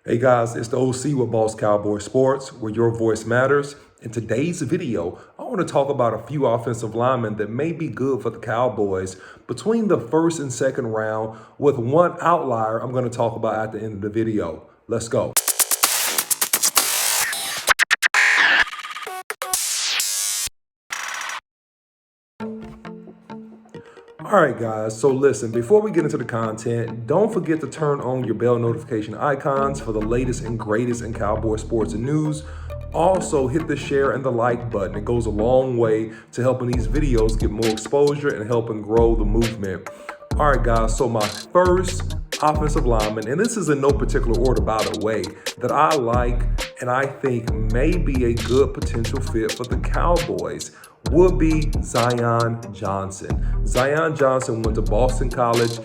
Hey guys, it's the OC with Boss Cowboy Sports, where your voice matters. In today's video, I want to talk about a few offensive linemen that may be good for the Cowboys between the first and second round, with one outlier I'm going to talk about at the end of the video. Let's go. All right, guys, so listen, before we get into the content, don't forget to turn on your bell notification icons for the latest and greatest in Cowboy sports and news. Also, hit the share and the like button. It goes a long way to helping these videos get more exposure and helping grow the movement. All right, guys, so my first offensive lineman, and this is in no particular order, by the way, that I like and I think may be a good potential fit for the Cowboys would be Zion Johnson. Zion Johnson went to Boston College,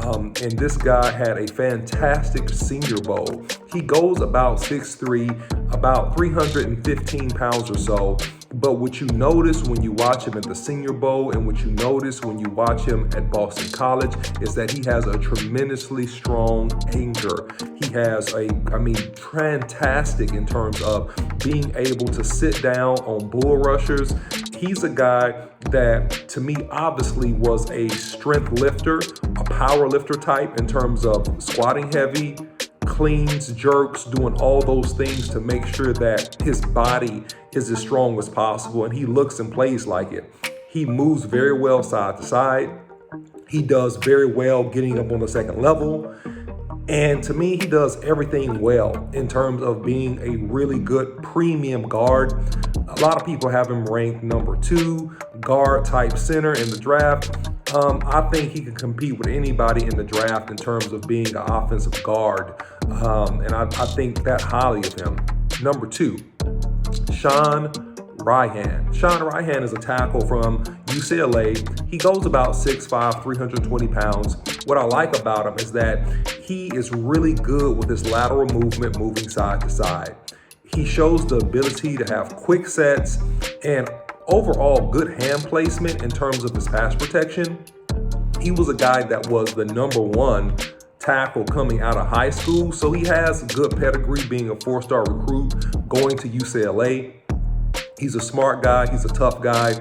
and this guy had a fantastic Senior Bowl. He goes about 6'3", about 315 pounds or so. But what you notice when you watch him at the Senior Bowl and what you notice when you watch him at Boston College is that he has a tremendously strong anchor. He has fantastic in terms of being able to sit down on bull rushers. He's a guy that, to me, obviously was a strength lifter, a power lifter type in terms of squatting heavy, cleans, jerks, doing all those things to make sure that his body is as strong as possible, and he looks and plays like it. He moves very well side to side. He does very well getting up on the second level. And to me, he does everything well in terms of being a really good premium guard. A lot of people have him ranked number 2 guard type center in the draft. I think he can compete with anybody in the draft in terms of being an offensive guard. And I think that highly of him. Number 2, Sean Raihan. Sean Raihan is a tackle from UCLA. He goes about 6'5", 320 pounds. What I like about him is that he is really good with his lateral movement, moving side to side. He shows the ability to have quick sets and overall good hand placement in terms of his pass protection. He was a guy that was the number 1 tackle coming out of high school, so he has good pedigree being a 4-star recruit going to UCLA. He's a smart guy. He's a tough guy.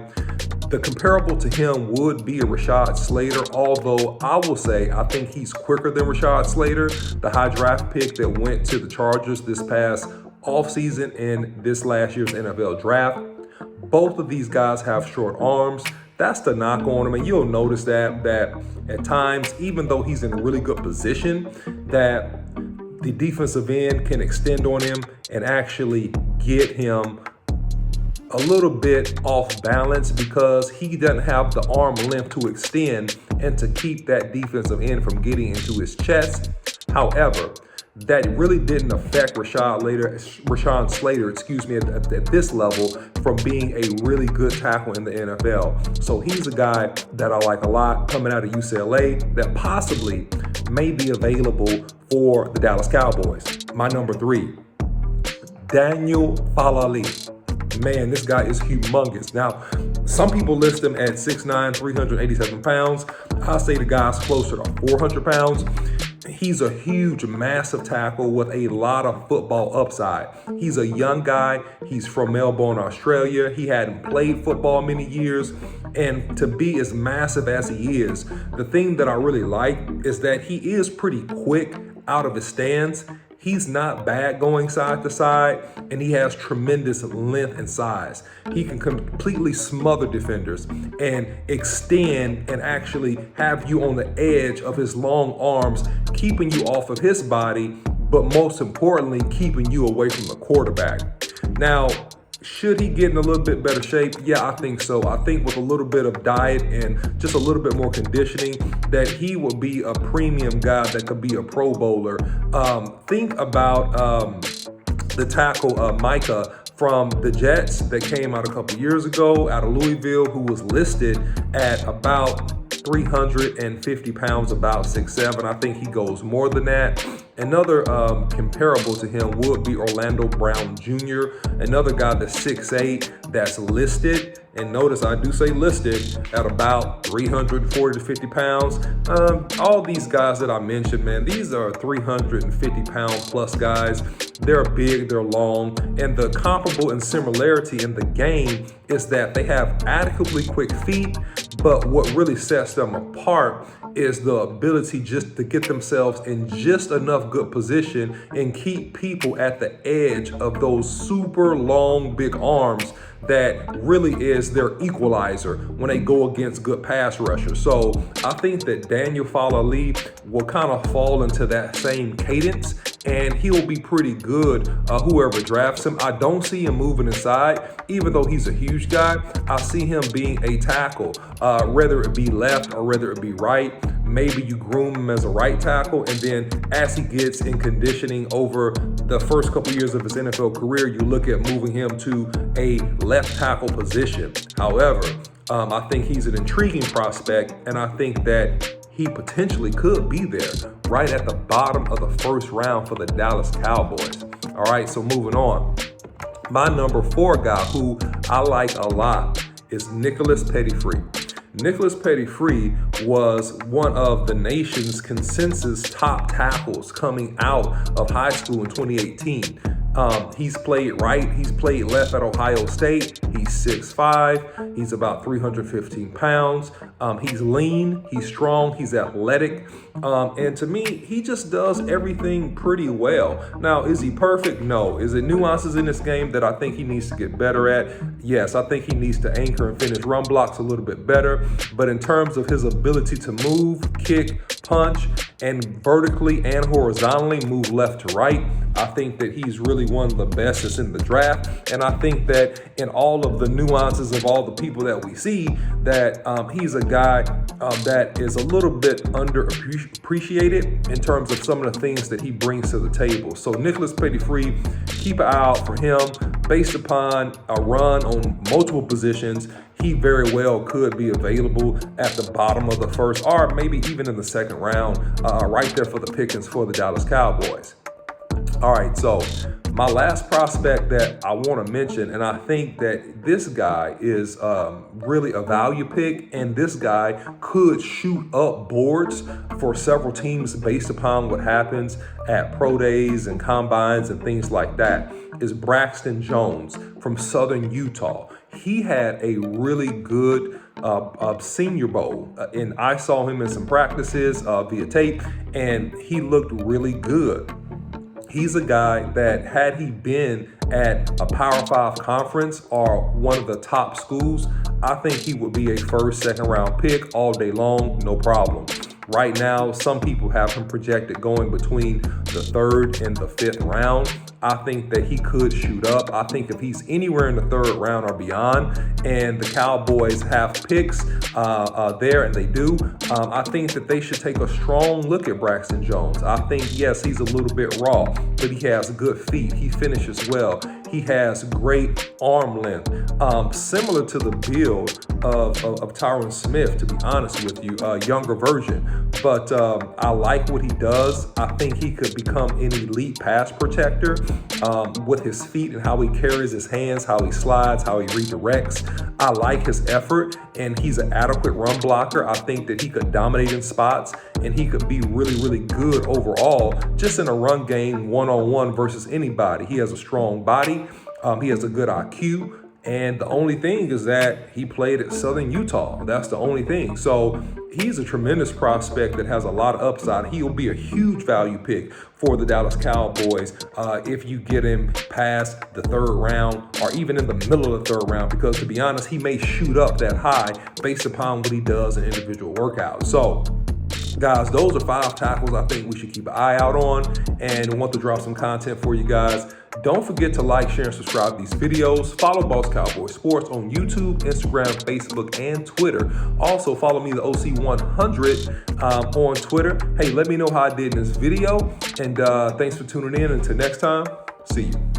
The comparable to him would be a Rashaad Slater, although I will say I think he's quicker than Rashaad Slater, the high draft pick that went to the Chargers this past offseason and this last year's NFL draft. Both of these guys have short arms. That's the knock on him, and you'll notice that at times, even though he's in a really good position, that the defensive end can extend on him and actually get him a little bit off balance because he doesn't have the arm length to extend and to keep that defensive end from getting into his chest. However, that really didn't affect Rashaad Slater, at this level from being a really good tackle in the NFL. So he's a guy that I like a lot coming out of UCLA that possibly may be available for the Dallas Cowboys. My number 3, Daniel Falali. Man, this guy is humongous. Now, some people list him at 6'9", 387 pounds. I say the guy's closer to 400 pounds. He's a huge, massive tackle with a lot of football upside. He's a young guy. He's from Melbourne, Australia. He hadn't played football many years. And to be as massive as he is, the thing that I really like is that he is pretty quick out of his stance. He's not bad going side to side, and he has tremendous length and size. He can completely smother defenders and extend and actually have you on the edge of his long arms, keeping you off of his body, but most importantly, keeping you away from the quarterback. Now, should he get in a little bit better shape? Yeah, I think so. I think with a little bit of diet and just a little bit more conditioning, that he will be a premium guy that could be a Pro Bowler. Think about the tackle Micah from the Jets that came out a couple years ago out of Louisville, who was listed at about 350 pounds, about 6'7". I think he goes more than that. Another comparable to him would be Orlando Brown Jr., another guy that's 6'8", that's listed. And notice I do say listed at about 340 to 50 pounds. All these guys that I mentioned, man, these are 350 pound plus guys. They're big, they're long, and the comparable and similarity in the game is that they have adequately quick feet, but what really sets them apart is the ability just to get themselves in just enough good position and keep people at the edge of those super long, big arms that really is their equalizer when they go against good pass rushers. So I think that Daniel Falali will kind of fall into that same cadence, and he'll be pretty good, whoever drafts him. I don't see him moving inside, even though he's a huge guy. I see him being a tackle, whether it be left or whether it be right. Maybe you groom him as a right tackle, and then as he gets in conditioning over the first couple years of his NFL career, you look at moving him to a left tackle position. However, I think he's an intriguing prospect, and I think that he potentially could be there right at the bottom of the first round for the Dallas Cowboys. All right, so moving on. My number 4 guy who I like a lot is Nicholas Pettifree. Nicholas Pettifree was one of the nation's consensus top tackles coming out of high school in 2018. He's played right, he's played left at Ohio State. He's 6'5", he's about 315 pounds. He's lean, he's strong, he's athletic. And to me, he just does everything pretty well. Now, is he perfect? No. Is it nuances in this game that I think he needs to get better at? Yes, I think he needs to anchor and finish run blocks a little bit better. But in terms of his ability to move, kick, punch, and vertically and horizontally move left to right, I think that he's really one of the best that's in the draft. And I think that in all of the nuances of all the people that we see, that he's a guy that is a little bit underappreciated in terms of some of the things that he brings to the table. So Nicholas Pettifree, keep an eye out for him. Based upon a run on multiple positions, he very well could be available at the bottom of the first, or maybe even in the second round, right there for the pickings for the Dallas Cowboys. All right, so my last prospect that I want to mention, and I think that this guy is really a value pick, and this guy could shoot up boards for several teams based upon what happens at pro days and combines and things like that, is Braxton Jones from Southern Utah. He had a really good Senior Bowl, and I saw him in some practices via tape, and he looked really good. He's a guy that, had he been at a Power 5 conference or one of the top schools, I think he would be a first, second round pick all day long, no problem. Right now, some people have him projected going between the 3rd and the 5th round. I think that he could shoot up. I think if he's anywhere in the 3rd round or beyond, and the Cowboys have picks there, and they do, I think that they should take a strong look at Braxton Jones. I think, yes, he's a little bit raw, but he has good feet. He finishes well. He has great arm length, similar to the build of Tyron Smith, to be honest with you, a younger version. But I like what he does. I think he could become an elite pass protector with his feet and how he carries his hands, how he slides, how he redirects. I like his effort, and he's an adequate run blocker. I think that he could dominate in spots, and he could be really, really good overall, just in a run game, one-on-one versus anybody. He has a strong body. He has a good IQ. And the only thing is that he played at Southern Utah. That's the only thing. So he's a tremendous prospect that has a lot of upside. He'll be a huge value pick for the Dallas Cowboys if you get him past the 3rd round or even in the middle of the 3rd round, because to be honest, he may shoot up that high based upon what he does in individual workouts. So guys, those are 5 tackles I think we should keep an eye out on, and want to drop some content for you guys. Don't forget to like, share, and subscribe to these videos. Follow Boss Cowboy Sports on YouTube, Instagram, Facebook, and Twitter. Also, follow me, the OC100, on Twitter. Hey, let me know how I did in this video, and thanks for tuning in. Until next time, see you.